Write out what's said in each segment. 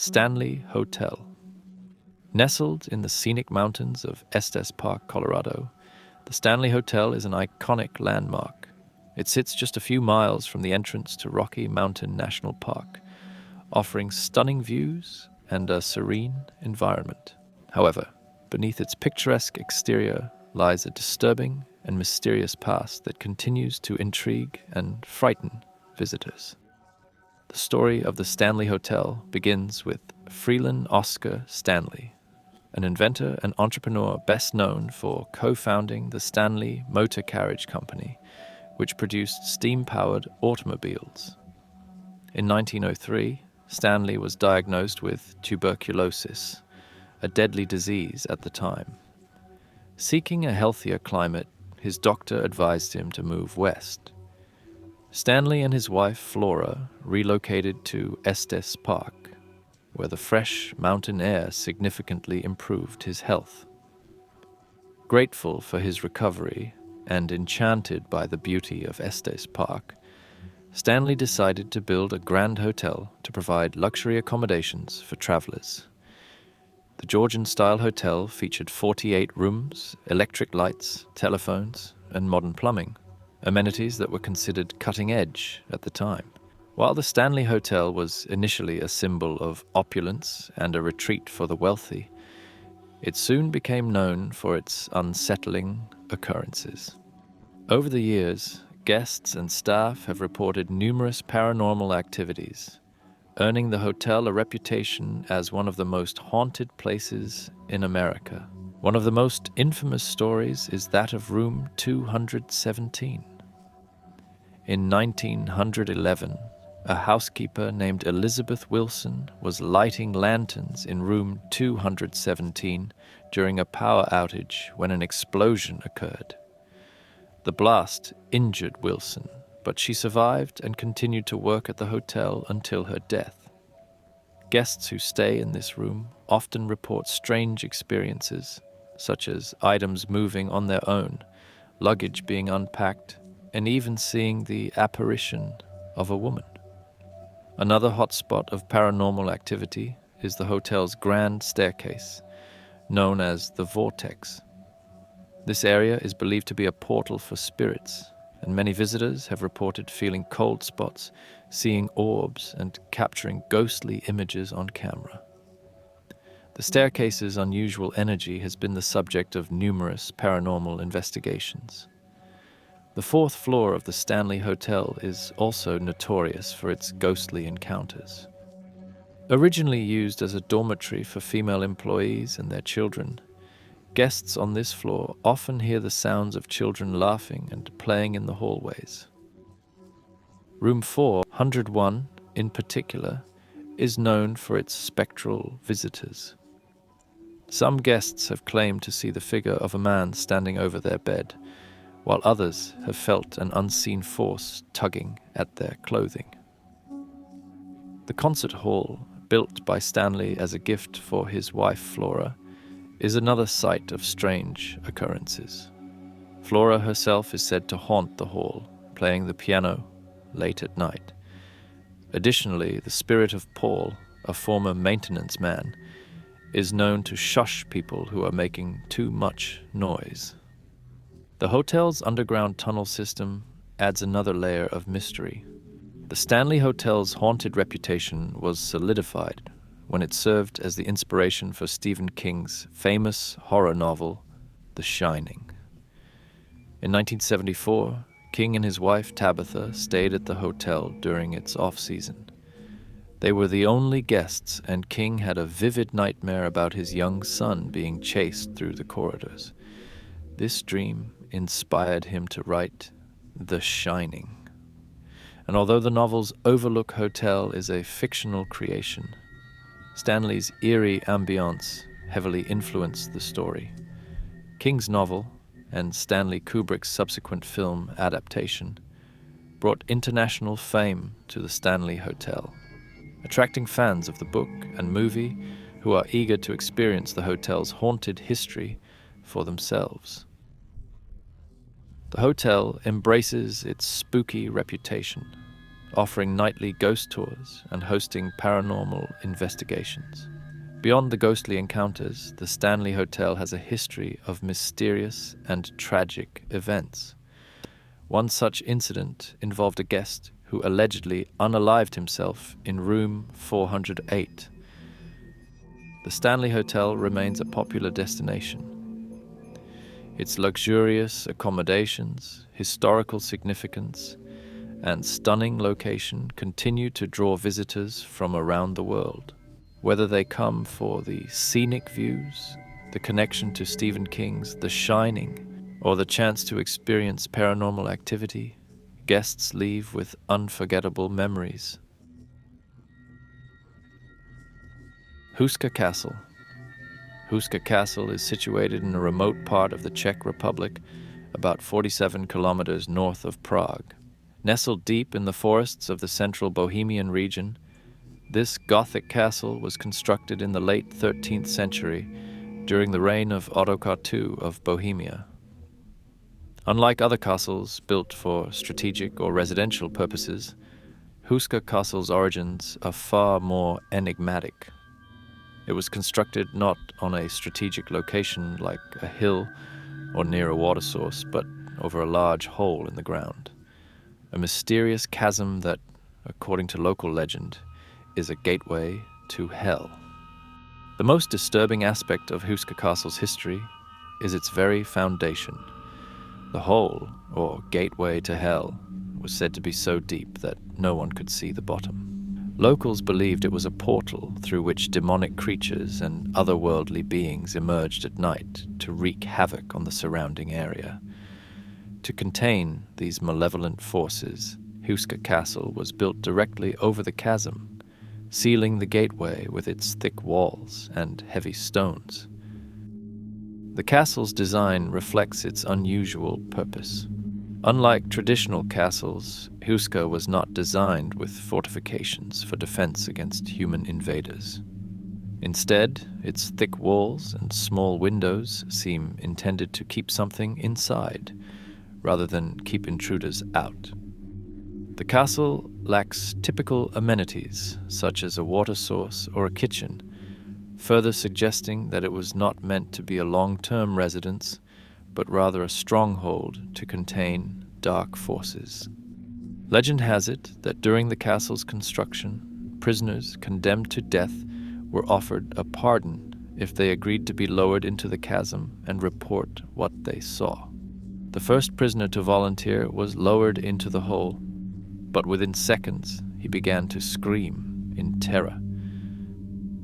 Stanley Hotel. Nestled in the scenic mountains of Estes Park, Colorado, the Stanley Hotel is an iconic landmark. It sits just a few miles from the entrance to Rocky Mountain National Park, offering stunning views and a serene environment. However, beneath its picturesque exterior lies a disturbing and mysterious past that continues to intrigue and frighten visitors. The story of the Stanley Hotel begins with Freeland Oscar Stanley, an inventor and entrepreneur best known for co-founding the Stanley Motor Carriage Company, which produced steam-powered automobiles. In 1903, Stanley was diagnosed with tuberculosis, a deadly disease at the time. Seeking a healthier climate, his doctor advised him to move west. Stanley and his wife Flora relocated to Estes Park, where the fresh mountain air significantly improved his health. Grateful for his recovery and enchanted by the beauty of Estes Park, Stanley decided to build a grand hotel to provide luxury accommodations for travelers. The Georgian-style hotel featured 48 rooms, electric lights, telephones, and modern plumbing, amenities that were considered cutting-edge at the time. While the Stanley Hotel was initially a symbol of opulence and a retreat for the wealthy, it soon became known for its unsettling occurrences. Over the years, guests and staff have reported numerous paranormal activities, earning the hotel a reputation as one of the most haunted places in America. One of the most infamous stories is that of room 217. In 1911, a housekeeper named Elizabeth Wilson was lighting lanterns in room 217 during a power outage when an explosion occurred. The blast injured Wilson, but she survived and continued to work at the hotel until her death. Guests who stay in this room often report strange experiences, such as items moving on their own, luggage being unpacked, and even seeing the apparition of a woman. Another hotspot of paranormal activity is the hotel's grand staircase, known as the Vortex. This area is believed to be a portal for spirits, and many visitors have reported feeling cold spots, seeing orbs, and capturing ghostly images on camera. The staircase's unusual energy has been the subject of numerous paranormal investigations. The fourth floor of the Stanley Hotel is also notorious for its ghostly encounters. Originally used as a dormitory for female employees and their children, guests on this floor often hear the sounds of children laughing and playing in the hallways. Room 401, in particular, is known for its spectral visitors. Some guests have claimed to see the figure of a man standing over their bed, while others have felt an unseen force tugging at their clothing. The concert hall, built by Stanley as a gift for his wife Flora, is another site of strange occurrences. Flora herself is said to haunt the hall, playing the piano late at night. Additionally, the spirit of Paul, a former maintenance man, is known to shush people who are making too much noise. The hotel's underground tunnel system adds another layer of mystery. The Stanley Hotel's haunted reputation was solidified when it served as the inspiration for Stephen King's famous horror novel, The Shining. In 1974, King and his wife Tabitha stayed at the hotel during its off-season. They were the only guests, and King had a vivid nightmare about his young son being chased through the corridors. This dream inspired him to write The Shining. And although the novel's Overlook Hotel is a fictional creation, Stanley's eerie ambience heavily influenced the story. King's novel, and Stanley Kubrick's subsequent film adaptation, brought international fame to the Stanley Hotel, attracting fans of the book and movie who are eager to experience the hotel's haunted history for themselves. The hotel embraces its spooky reputation, offering nightly ghost tours and hosting paranormal investigations. Beyond the ghostly encounters, the Stanley Hotel has a history of mysterious and tragic events. One such incident involved a guest who allegedly unalived himself in room 408. The Stanley Hotel remains a popular destination. Its luxurious accommodations, historical significance, and stunning location continue to draw visitors from around the world. Whether they come for the scenic views, the connection to Stephen King's The Shining, or the chance to experience paranormal activity, guests leave with unforgettable memories. Husa Castle. Husa Castle is situated in a remote part of the Czech Republic, about 47 kilometers north of Prague. Nestled deep in the forests of the central Bohemian region, this Gothic castle was constructed in the late 13th century during the reign of Ottokar II of Bohemia. Unlike other castles built for strategic or residential purposes, Husa Castle's origins are far more enigmatic. It was constructed not on a strategic location like a hill or near a water source, but over a large hole in the ground, a mysterious chasm that, according to local legend, is a gateway to hell. The most disturbing aspect of Husa Castle's history is its very foundation. The hole, or gateway to hell, was said to be so deep that no one could see the bottom. Locals believed it was a portal through which demonic creatures and otherworldly beings emerged at night to wreak havoc on the surrounding area. To contain these malevolent forces, Husa Castle was built directly over the chasm, sealing the gateway with its thick walls and heavy stones. The castle's design reflects its unusual purpose. Unlike traditional castles, Husa was not designed with fortifications for defense against human invaders. Instead, its thick walls and small windows seem intended to keep something inside, rather than keep intruders out. The castle lacks typical amenities, such as a water source or a kitchen, further suggesting that it was not meant to be a long-term residence, but rather a stronghold to contain dark forces. Legend has it that during the castle's construction, prisoners condemned to death were offered a pardon if they agreed to be lowered into the chasm and report what they saw. The first prisoner to volunteer was lowered into the hole, but within seconds he began to scream in terror.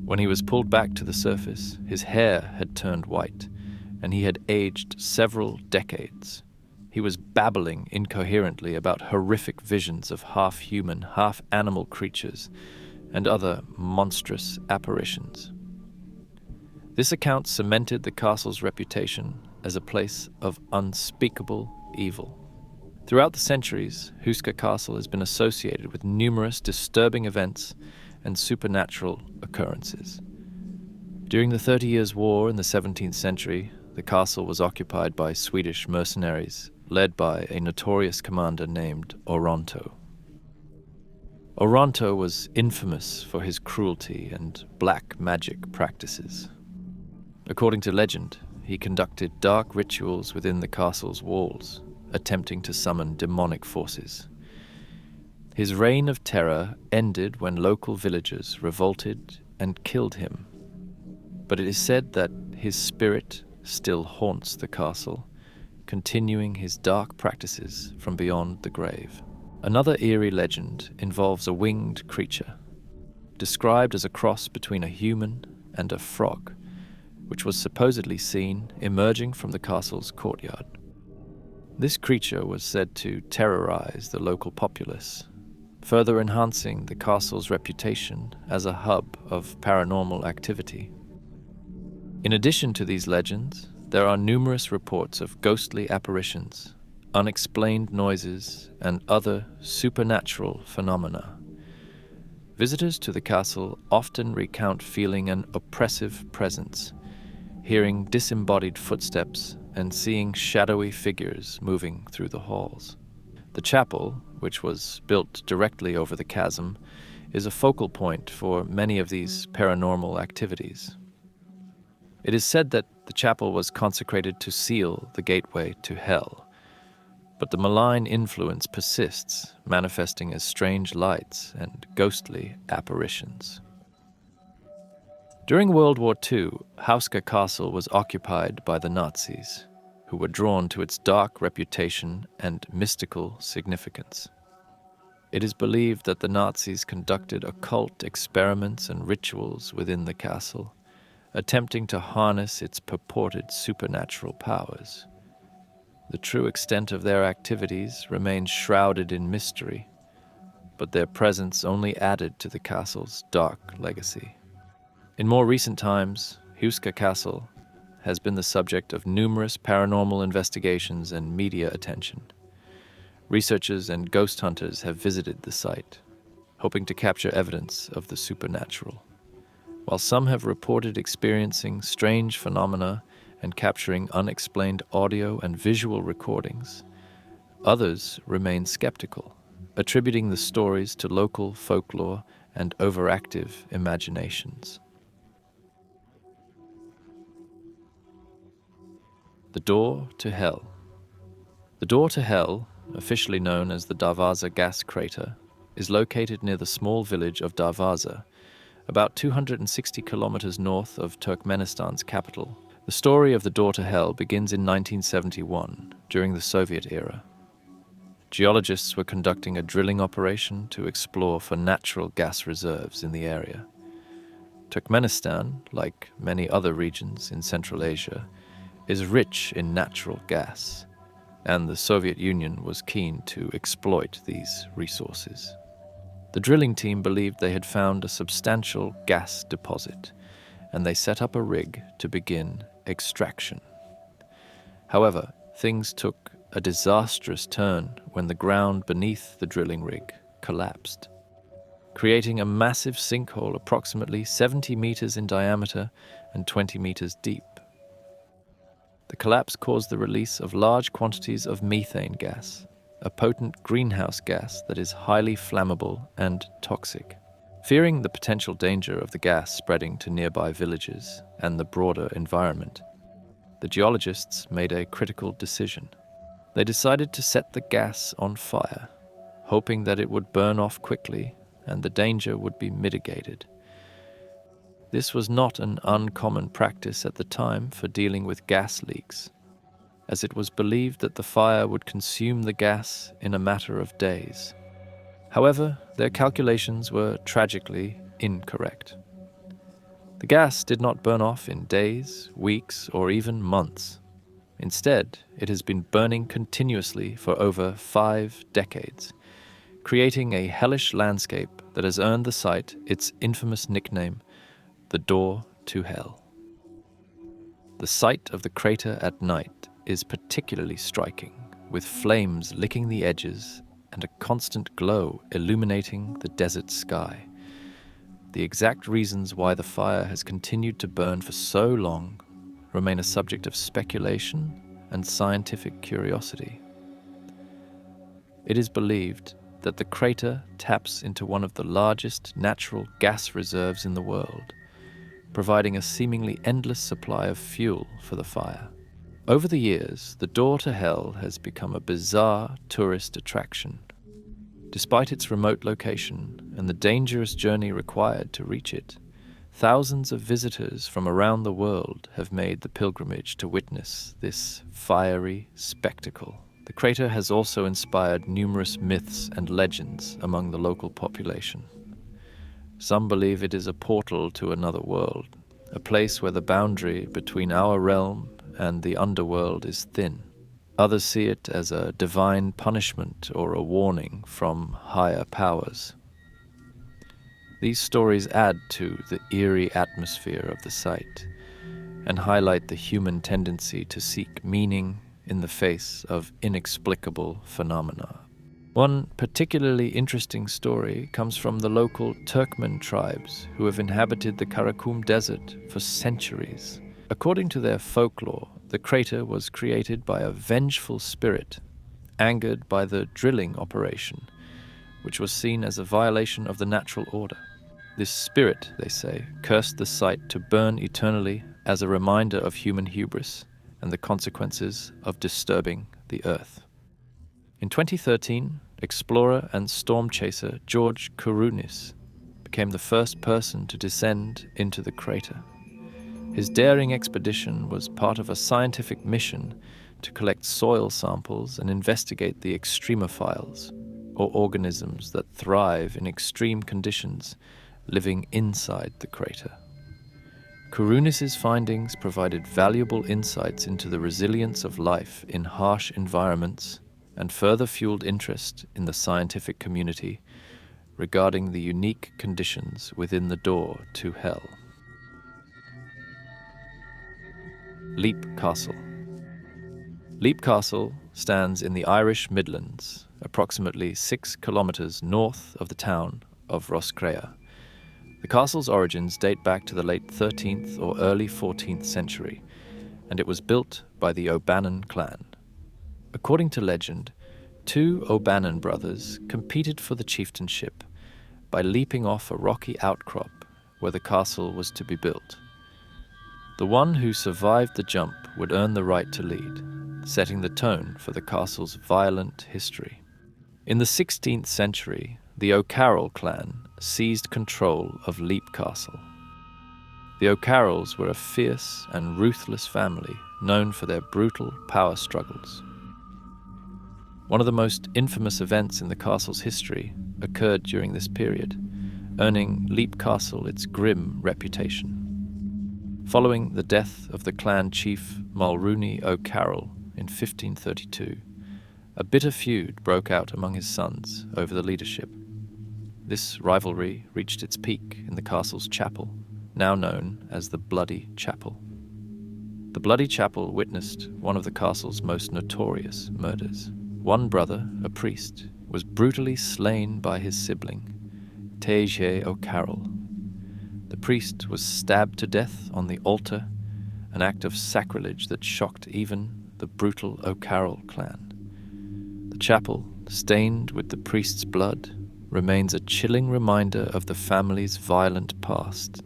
When he was pulled back to the surface, his hair had turned white, and he had aged several decades. He was babbling incoherently about horrific visions of half-human, half-animal creatures and other monstrous apparitions. This account cemented the castle's reputation as a place of unspeakable evil. Throughout the centuries, Husa Castle has been associated with numerous disturbing events and supernatural occurrences. During the 30 Years' War in the 17th century, the castle was occupied by Swedish mercenaries, led by a notorious commander named Oronto. Oronto was infamous for his cruelty and black magic practices. According to legend, he conducted dark rituals within the castle's walls, attempting to summon demonic forces. His reign of terror ended when local villagers revolted and killed him. But it is said that his spirit still haunts the castle, continuing his dark practices from beyond the grave. Another eerie legend involves a winged creature, described as a cross between a human and a frog, which was supposedly seen emerging from the castle's courtyard. This creature was said to terrorize the local populace, further enhancing the castle's reputation as a hub of paranormal activity. In addition to these legends, there are numerous reports of ghostly apparitions, unexplained noises, and other supernatural phenomena. Visitors to the castle often recount feeling an oppressive presence, hearing disembodied footsteps, and seeing shadowy figures moving through the halls. The chapel, which was built directly over the chasm, is a focal point for many of these paranormal activities. It is said that the chapel was consecrated to seal the gateway to hell, but the malign influence persists, manifesting as strange lights and ghostly apparitions. During World War II, Husa Castle was occupied by the Nazis, who were drawn to its dark reputation and mystical significance. It is believed that the Nazis conducted occult experiments and rituals within the castle, attempting to harness its purported supernatural powers. The true extent of their activities remains shrouded in mystery, but their presence only added to the castle's dark legacy. In more recent times, Husa Castle has been the subject of numerous paranormal investigations and media attention. Researchers and ghost hunters have visited the site, hoping to capture evidence of the supernatural. While some have reported experiencing strange phenomena and capturing unexplained audio and visual recordings, others remain skeptical, attributing the stories to local folklore and overactive imaginations. The Door to Hell. The Door to Hell, officially known as the Darvaza gas crater, is located near the small village of Darvaza, about 260 kilometers north of Turkmenistan's capital. The story of the Door to Hell begins in 1971, during the Soviet era. Geologists were conducting a drilling operation to explore for natural gas reserves in the area. Turkmenistan, like many other regions in Central Asia, is rich in natural gas, and the Soviet Union was keen to exploit these resources. The drilling team believed they had found a substantial gas deposit, and they set up a rig to begin extraction. However, things took a disastrous turn when the ground beneath the drilling rig collapsed, creating a massive sinkhole approximately 70 meters in diameter and 20 meters deep. The collapse caused the release of large quantities of methane gas, a potent greenhouse gas that is highly flammable and toxic. Fearing the potential danger of the gas spreading to nearby villages and the broader environment, the geologists made a critical decision. They decided to set the gas on fire, hoping that it would burn off quickly and the danger would be mitigated. This was not an uncommon practice at the time for dealing with gas leaks, as it was believed that the fire would consume the gas in a matter of days. However, their calculations were tragically incorrect. The gas did not burn off in days, weeks, or even months. Instead, it has been burning continuously for over 5 decades, creating a hellish landscape that has earned the site its infamous nickname, the Door to Hell. The sight of the crater at night is particularly striking, with flames licking the edges and a constant glow illuminating the desert sky. The exact reasons why the fire has continued to burn for so long remain a subject of speculation and scientific curiosity. It is believed that the crater taps into one of the largest natural gas reserves in the world, providing a seemingly endless supply of fuel for the fire. Over the years, the Door to Hell has become a bizarre tourist attraction. Despite its remote location and the dangerous journey required to reach it, thousands of visitors from around the world have made the pilgrimage to witness this fiery spectacle. The crater has also inspired numerous myths and legends among the local population. Some believe it is a portal to another world, a place where the boundary between our realm and the underworld is thin. Others see it as a divine punishment or a warning from higher powers. These stories add to the eerie atmosphere of the site and highlight the human tendency to seek meaning in the face of inexplicable phenomena. One particularly interesting story comes from the local Turkmen tribes who have inhabited the Karakum Desert for centuries. According to their folklore, the crater was created by a vengeful spirit, angered by the drilling operation, which was seen as a violation of the natural order. This spirit, they say, cursed the site to burn eternally as a reminder of human hubris and the consequences of disturbing the earth. In 2013, explorer and storm chaser George Kourounis became the first person to descend into the crater. His daring expedition was part of a scientific mission to collect soil samples and investigate the extremophiles, or organisms that thrive in extreme conditions, living inside the crater. Kourounis's findings provided valuable insights into the resilience of life in harsh environments and further fueled interest in the scientific community regarding the unique conditions within the door to hell. Leap Castle. Leap Castle stands in the Irish Midlands, approximately 6 kilometers north of the town of Roscrea. The castle's origins date back to the late 13th or early 14th century, and it was built by the O'Bannon clan. According to legend, 2 O'Bannon brothers competed for the chieftainship by leaping off a rocky outcrop where the castle was to be built. The one who survived the jump would earn the right to lead, setting the tone for the castle's violent history. In the 16th century, the O'Carroll clan seized control of Leap Castle. The O'Carrolls were a fierce and ruthless family known for their brutal power struggles. One of the most infamous events in the castle's history occurred during this period, earning Leap Castle its grim reputation. Following the death of the clan chief Mulrooney O'Carroll in 1532, a bitter feud broke out among his sons over the leadership. This rivalry reached its peak in the castle's chapel, now known as the Bloody Chapel. The Bloody Chapel witnessed one of the castle's most notorious murders. One brother, a priest, was brutally slain by his sibling, Teige O'Carroll. The priest was stabbed to death on the altar, an act of sacrilege that shocked even the brutal O'Carroll clan. The chapel, stained with the priest's blood, remains a chilling reminder of the family's violent past.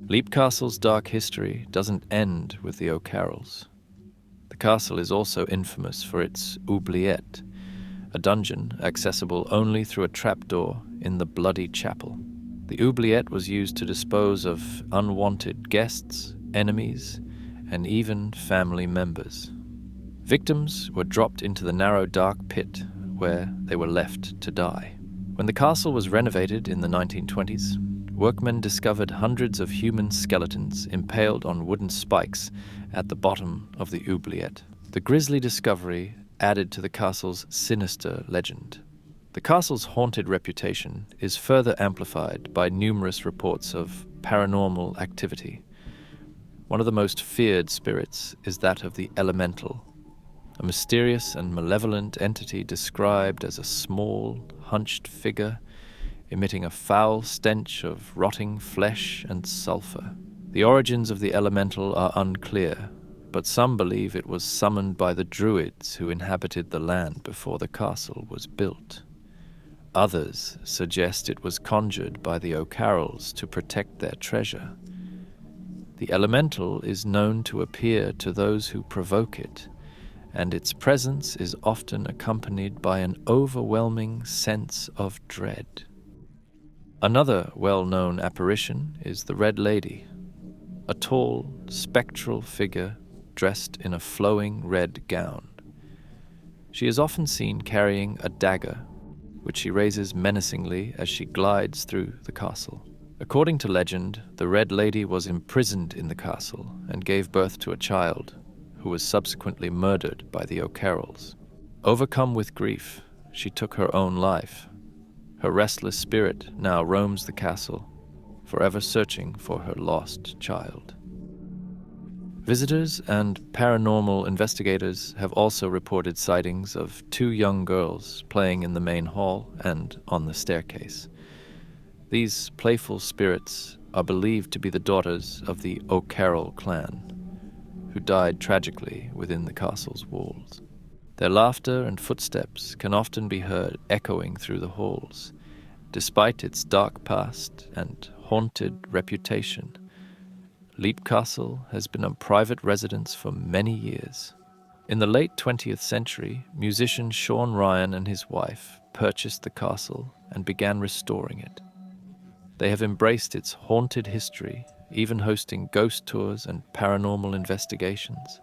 Leap Castle's dark history doesn't end with the O'Carrolls. The castle is also infamous for its oubliette, a dungeon accessible only through a trapdoor in the Bloody Chapel. The oubliette was used to dispose of unwanted guests, enemies, and even family members. Victims were dropped into the narrow dark pit where they were left to die. When the castle was renovated in the 1920s, workmen discovered hundreds of human skeletons impaled on wooden spikes at the bottom of the oubliette. The grisly discovery added to the castle's sinister legend. The castle's haunted reputation is further amplified by numerous reports of paranormal activity. One of the most feared spirits is that of the Elemental, a mysterious and malevolent entity described as a small, hunched figure emitting a foul stench of rotting flesh and sulfur. The origins of the Elemental are unclear, but some believe it was summoned by the Druids who inhabited the land before the castle was built. Others suggest it was conjured by the O'Carrolls to protect their treasure. The Elemental is known to appear to those who provoke it, and its presence is often accompanied by an overwhelming sense of dread. Another well-known apparition is the Red Lady, a tall, spectral figure dressed in a flowing red gown. She is often seen carrying a dagger, which she raises menacingly as she glides through the castle. According to legend, the Red Lady was imprisoned in the castle and gave birth to a child, who was subsequently murdered by the O'Carrolls. Overcome with grief, she took her own life. Her restless spirit now roams the castle, forever searching for her lost child. Visitors and paranormal investigators have also reported sightings of 2 young girls playing in the main hall and on the staircase. These playful spirits are believed to be the daughters of the O'Carroll clan, who died tragically within the castle's walls. Their laughter and footsteps can often be heard echoing through the halls. Despite its dark past and haunted reputation, Leap Castle has been a private residence for many years. In the late 20th century, musician Sean Ryan and his wife purchased the castle and began restoring it. They have embraced its haunted history, even hosting ghost tours and paranormal investigations.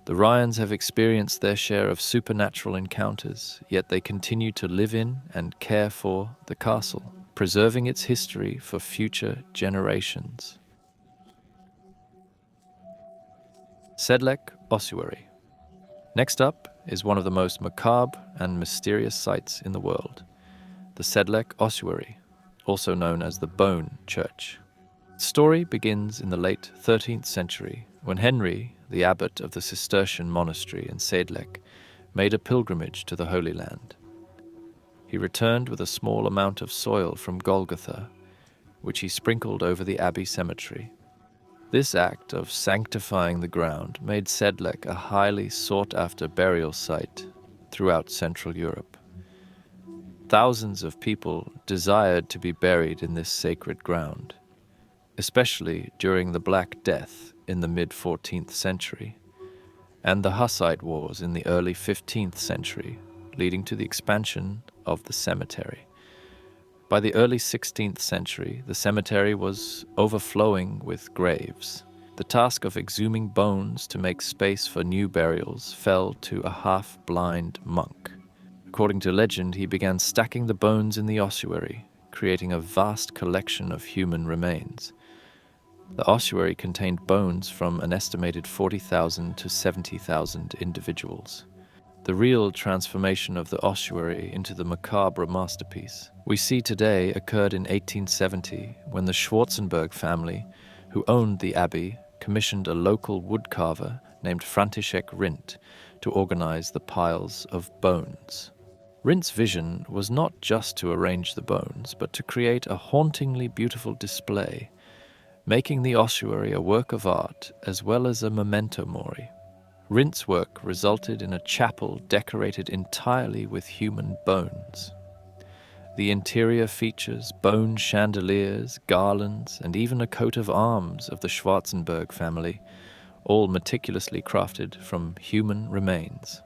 The Ryans have experienced their share of supernatural encounters, yet they continue to live in and care for the castle, preserving its history for future generations. Sedle Uary. Next up is one of the most macabre and mysterious sights in the world, the Sedle Uary, also known as the Bone Church. The story begins in the late 13th century when Henry, the abbot of the Cistercian monastery in Sedle, made a pilgrimage to the Holy Land. He returned with a small amount of soil from Golgotha, which he sprinkled over the abbey cemetery. This act of sanctifying the ground made Sedle a highly sought-after burial site throughout Central Europe. Thousands of people desired to be buried in this sacred ground, especially during the Black Death in the mid-14th century, and the Hussite Wars in the early 15th century, leading to the expansion of the cemetery. By the early 16th century, the cemetery was overflowing with graves. The task of exhuming bones to make space for new burials fell to a half-blind monk. According to legend, he began stacking the bones in the ossuary, creating a vast collection of human remains. The ossuary contained bones from an estimated 40,000 to 70,000 individuals. The real transformation of the ossuary into the macabre masterpiece we see today occurred in 1870 when the Schwarzenberg family, who owned the abbey, commissioned a local woodcarver named František Rindt to organize the piles of bones. Rindt's vision was not just to arrange the bones, but to create a hauntingly beautiful display, making the ossuary a work of art as well as a memento mori. Rindt's work resulted in a chapel decorated entirely with human bones. The interior features bone chandeliers, garlands, and even a coat of arms of the Schwarzenberg family, all meticulously crafted from human remains.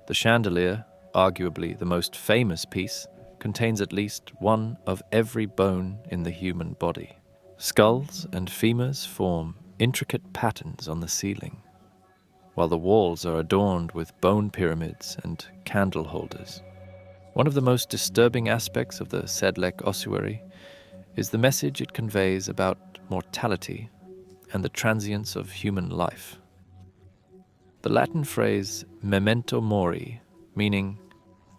The chandelier, arguably the most famous piece, contains at least one of every bone in the human body. Skulls and femurs form intricate patterns on the ceiling, while the walls are adorned with bone pyramids and candle holders. One of the most disturbing aspects of the Sedle Uary is the message it conveys about mortality and the transience of human life. The Latin phrase memento mori, meaning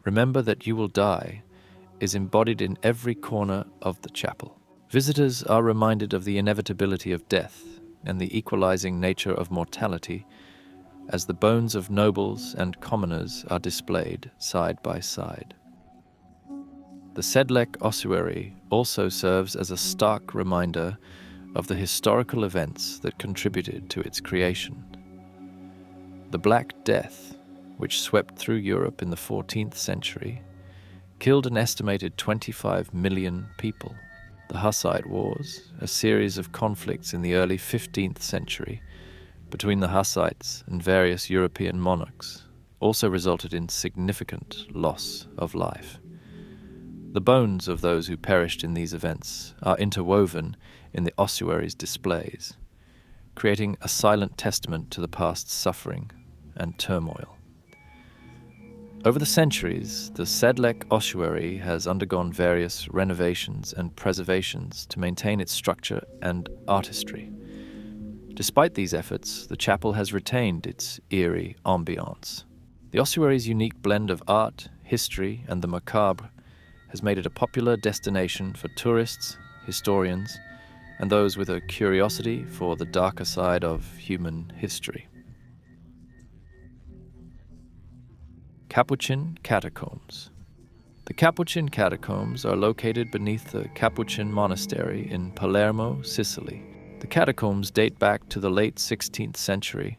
remember that you will die, is embodied in every corner of the chapel. Visitors are reminded of the inevitability of death and the equalizing nature of mortality as the bones of nobles and commoners are displayed side by side. The Sedle Uary also serves as a stark reminder of the historical events that contributed to its creation. The Black Death, which swept through Europe in the 14th century, killed an estimated 25 million people. The Hussite Wars, a series of conflicts in the early 15th century between the Hussites and various European monarchs, also resulted in significant loss of life. The bones of those who perished in these events are interwoven in the ossuary's displays, creating a silent testament to the past's suffering and turmoil. Over the centuries, the Sedle Uary has undergone various renovations and preservations to maintain its structure and artistry. Despite these efforts, the chapel has retained its eerie ambiance. The ossuary's unique blend of art, history, and the macabre has made it a popular destination for tourists, historians, and those with a curiosity for the darker side of human history. Capuchin catacombs. The Capuchin catacombs are located beneath the Capuchin monastery in Palermo, Sicily. The catacombs date back to the late 16th century,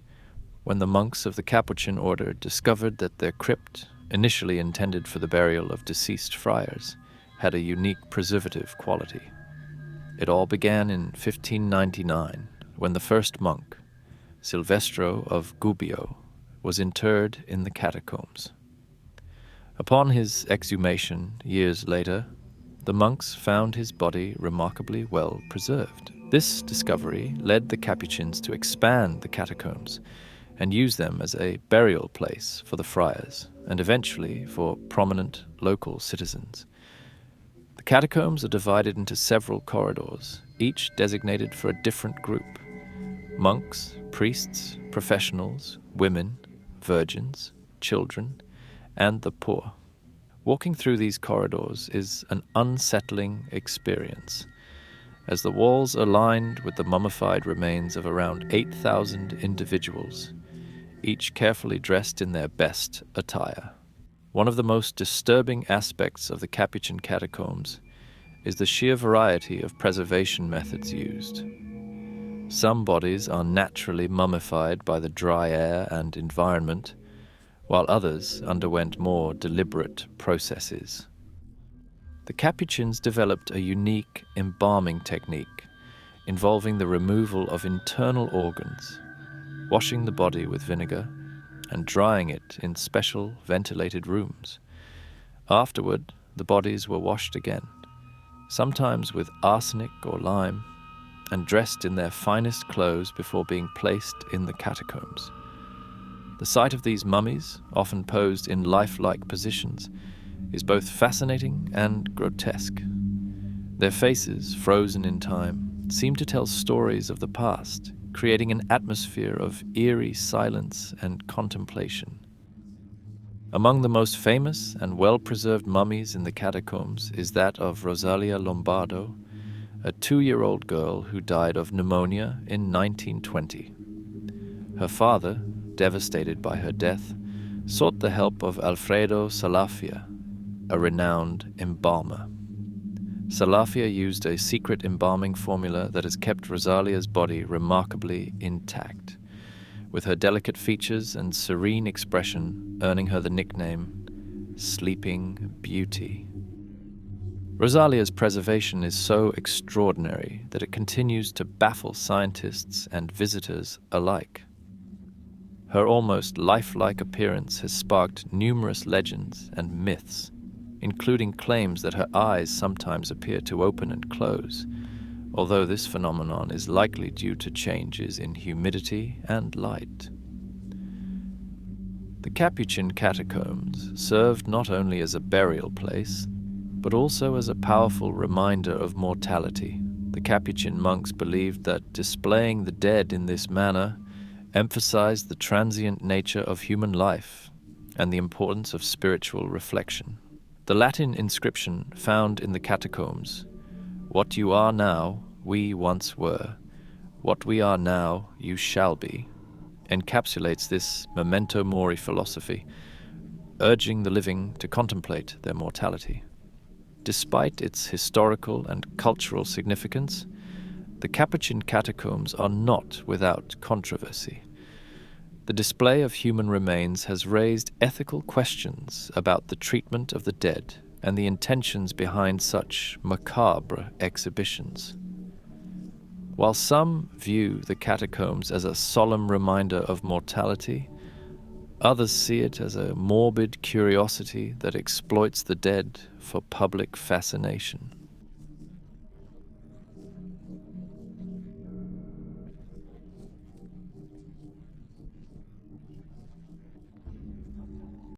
when the monks of the Capuchin order discovered that their crypt, initially intended for the burial of deceased friars, had a unique preservative quality. It all began in 1599, when the first monk, Silvestro of Gubbio, was interred in the catacombs. Upon his exhumation years later, the monks found his body remarkably well preserved. This discovery led the Capuchins to expand the catacombs and use them as a burial place for the friars and eventually for prominent local citizens. The catacombs are divided into several corridors, each designated for a different group: monks, priests, professionals, women, virgins, children, and the poor. Walking through these corridors is an unsettling experience, as the walls are lined with the mummified remains of around 8,000 individuals, each carefully dressed in their best attire. One of the most disturbing aspects of the Capuchin catacombs is the sheer variety of preservation methods used. Some bodies are naturally mummified by the dry air and environment, while others underwent more deliberate processes. The Capuchins developed a unique embalming technique involving the removal of internal organs, washing the body with vinegar, and drying it in special ventilated rooms. Afterward, the bodies were washed again, sometimes with arsenic or lime, and dressed in their finest clothes before being placed in the catacombs. The sight of these mummies, often posed in lifelike positions, is both fascinating and grotesque. Their faces, frozen in time, seem to tell stories of the past, creating an atmosphere of eerie silence and contemplation. Among the most famous and well-preserved mummies in the catacombs is that of Rosalia Lombardo, a 2-year-old girl who died of pneumonia in 1920. Her father, devastated by her death, sought the help of Alfredo Salafia, a renowned embalmer. Salafia used a secret embalming formula that has kept Rosalia's body remarkably intact, with her delicate features and serene expression earning her the nickname Sleeping Beauty. Rosalia's preservation is so extraordinary that it continues to baffle scientists and visitors alike. Her almost lifelike appearance has sparked numerous legends and myths, including claims that her eyes sometimes appear to open and close, although this phenomenon is likely due to changes in humidity and light. The Capuchin catacombs served not only as a burial place, but also as a powerful reminder of mortality. The Capuchin monks believed that displaying the dead in this manner emphasized the transient nature of human life and the importance of spiritual reflection. The Latin inscription found in the catacombs, "What you are now, we once were. What we are now, you shall be," encapsulates this memento mori philosophy, urging the living to contemplate their mortality. Despite its historical and cultural significance, the Capuchin catacombs are not without controversy. The display of human remains has raised ethical questions about the treatment of the dead and the intentions behind such macabre exhibitions. While some view the catacombs as a solemn reminder of mortality, others see it as a morbid curiosity that exploits the dead for public fascination.